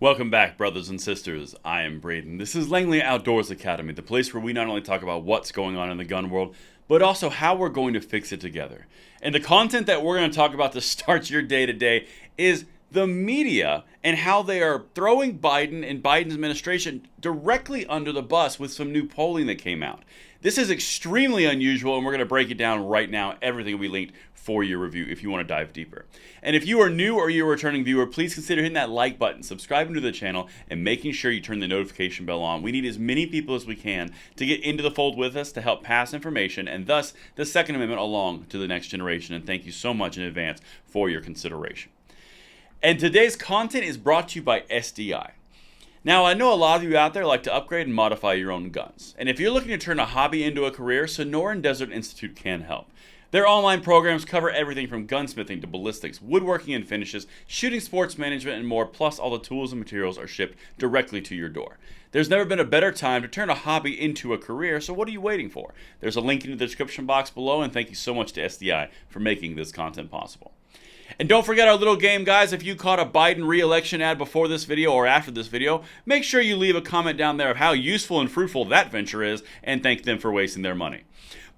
Welcome back, brothers and sisters. I am Braden. This is Langley Outdoors Academy, the place where we not only talk about what's going on in the gun world, but also how we're going to fix it together. And the content that we're going to talk about to start your day today is the media and how they are throwing Biden and Biden's administration directly under the bus with some new polling that came out. This is extremely unusual, and we're going to break it down right now. Everything will be linked for your review if you want to dive deeper. And if you are new or you're a returning viewer, please consider hitting that like button, subscribing to the channel, and making sure you turn the notification bell on. We need as many people as we can to get into the fold with us to help pass information and thus the Second Amendment along to the next generation. And thank you so much in advance for your consideration. And today's content is brought to you by SDI. Now, I know a lot of you out there like to upgrade and modify your own guns. And if you're looking to turn a hobby into a career, Sonoran Desert Institute can help. Their online programs cover everything from gunsmithing to ballistics, woodworking and finishes, shooting sports management, and more, plus all the tools and materials are shipped directly to your door. There's never been a better time to turn a hobby into a career, so what are you waiting for? There's a link in the description box below, and thank you so much to SDI for making this content possible. And don't forget our little game, guys. If you caught a Biden re-election ad before this video or after this video, make sure you leave a comment down there of how useful and fruitful that venture is, and thank them for wasting their money.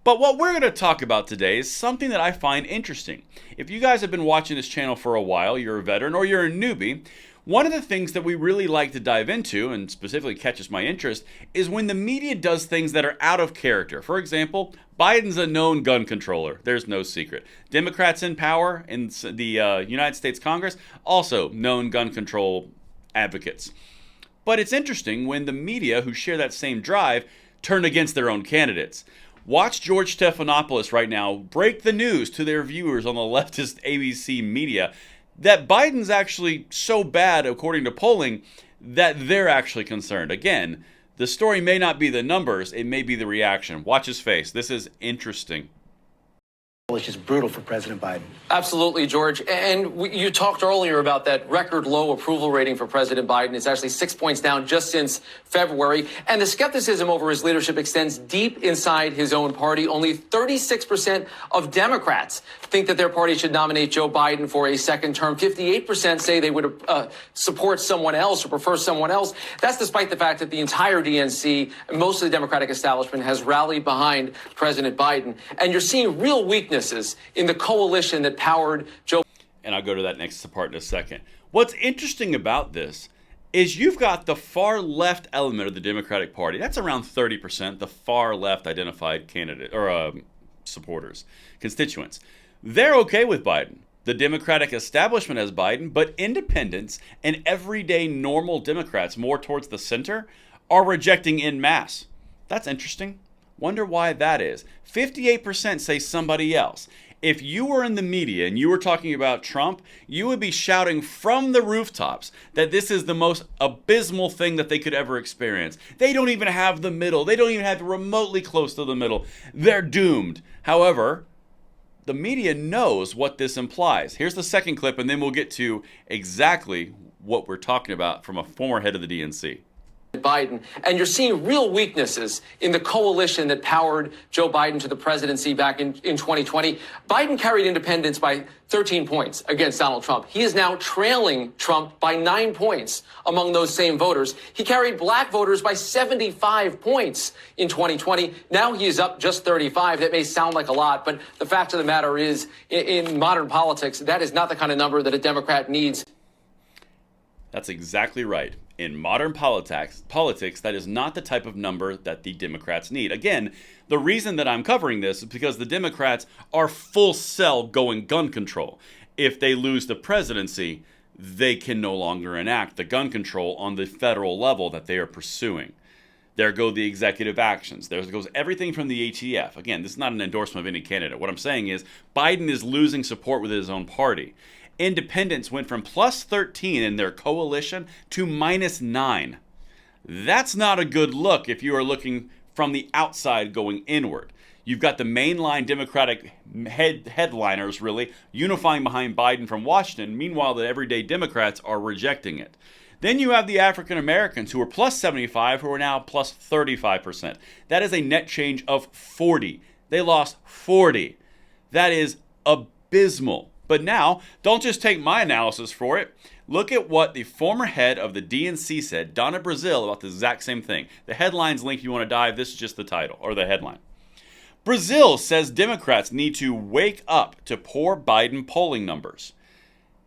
But what we're going to talk about today is something that I find interesting. If you guys have been watching this channel for a while, you're a veteran or you're a newbie, one of the things that we really like to dive into, and specifically catches my interest, is when the media does things that are out of character. For example, Biden's a known gun controller. There's no secret. Democrats in power in the United States Congress, also known gun control advocates. But it's interesting when the media, who share that same drive, turn against their own candidates. Watch George Stephanopoulos right now break the news to their viewers on the leftist ABC media that Biden's actually so bad, according to polling, that they're actually concerned. Again, the story may not be the numbers, it may be the reaction. Watch his face. This is interesting. It's just brutal for President Biden. Absolutely, George. And you talked earlier about that record low approval rating for President Biden. It's actually 6 points down just since February. And the skepticism over his leadership extends deep inside his own party. Only 36% of Democrats think that their party should nominate Joe Biden for a second term. 58% say they would support someone else or prefer someone else. That's despite the fact that the entire DNC, most of the Democratic establishment, has rallied behind President Biden. And you're seeing real weakness in the coalition that powered Joe. And I'll go to that next part in a second. What's interesting about this is you've got the far left element of the Democratic Party. That's around 30%, the far left identified candidate or supporters, constituents. They're okay with Biden. The Democratic establishment has Biden, but independents and everyday normal Democrats, more towards the center, are rejecting en masse. That's interesting. Wonder why that is. 58% say somebody else. If you were in the media and you were talking about Trump, you would be shouting from the rooftops that this is the most abysmal thing that they could ever experience. They don't even have the middle. They don't even have remotely close to the middle. They're doomed. However, the media knows what this implies. Here's the second clip, and then we'll get to exactly what we're talking about from a former head of the DNC. Biden, and you're seeing real weaknesses in the coalition that powered Joe Biden to the presidency back in 2020. Biden carried independents by 13 points against Donald Trump. He is now trailing Trump by 9 points among those same voters. He carried black voters by 75 points in 2020. Now he is up just 35. That may sound like a lot, but the fact of the matter is, in modern politics, that is not the kind of number that a Democrat needs. That's exactly right. In modern politics, that is not the type of number that the Democrats need. Again, the reason that I'm covering this is because the Democrats are full sell going gun control. If they lose the presidency, they can no longer enact the gun control on the federal level that they are pursuing. There go the executive actions. There goes everything from the ATF. Again, this is not an endorsement of any candidate. What I'm saying is Biden is losing support with his own party. Independents went from plus 13 in their coalition to minus 9. That's not a good look if you are looking from the outside going inward. You've got the mainline Democratic headliners really unifying behind Biden from Washington. Meanwhile, the everyday Democrats are rejecting it. Then you have the African Americans who were plus 75 who are now plus 35%. That is a net change of 40. They lost 40. That is abysmal But now, don't just take my analysis for it. Look at what the former head of the DNC said, Donna Brazile, about the exact same thing. The headline's linked if you want to dive. This is just the title, or the headline. Brazile says Democrats need to wake up to poor Biden polling numbers.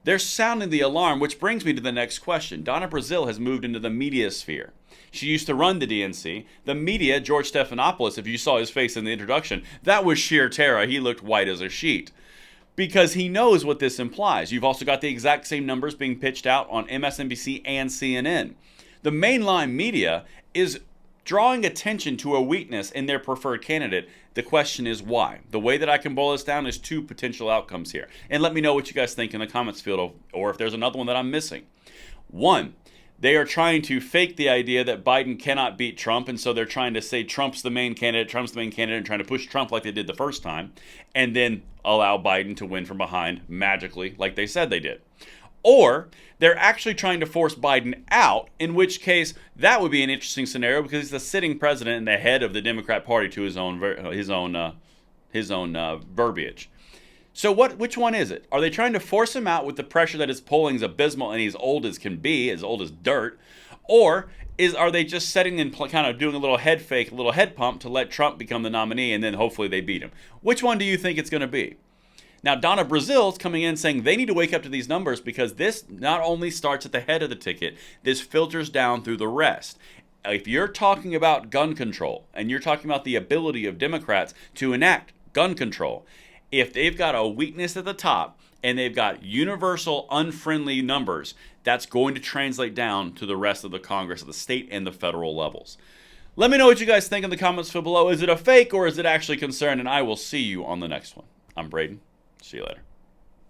They're sounding the alarm, which brings me to the next question. Donna Brazile has moved into the media sphere. She used to run the DNC. The media, George Stephanopoulos, if you saw his face in the introduction, that was sheer terror. He looked white as a sheet. Because he knows what this implies. You've also got the exact same numbers being pitched out on MSNBC and CNN. The mainline media is drawing attention to a weakness in their preferred candidate. The question is why? The way that I can boil this down is two potential outcomes here. And let me know what you guys think in the comments field, or if there's another one that I'm missing. One, they are trying to fake the idea that Biden cannot beat Trump, and so they're trying to say Trump's the main candidate, and trying to push Trump like they did the first time, and then allow Biden to win from behind magically like they said they did. Or they're actually trying to force Biden out, in which case that would be an interesting scenario because he's the sitting president and the head of the Democrat Party to his own verbiage. So which one is it? Are they trying to force him out with the pressure that his polling's abysmal and he's old as can be, as old as dirt? Or are they just setting and kind of doing a little head fake, a little head pump to let Trump become the nominee and then hopefully they beat him? Which one do you think it's going to be? Now, Donna Brazile is coming in saying they need to wake up to these numbers because this not only starts at the head of the ticket, this filters down through the rest. If you're talking about gun control and you're talking about the ability of Democrats to enact gun control, if they've got a weakness at the top and they've got universal unfriendly numbers, that's going to translate down to the rest of the Congress at the state and the federal levels. Let me know what you guys think in the comments below. Is it a fake or is it actually concerned? And I will see you on the next one. I'm Braden. See you later.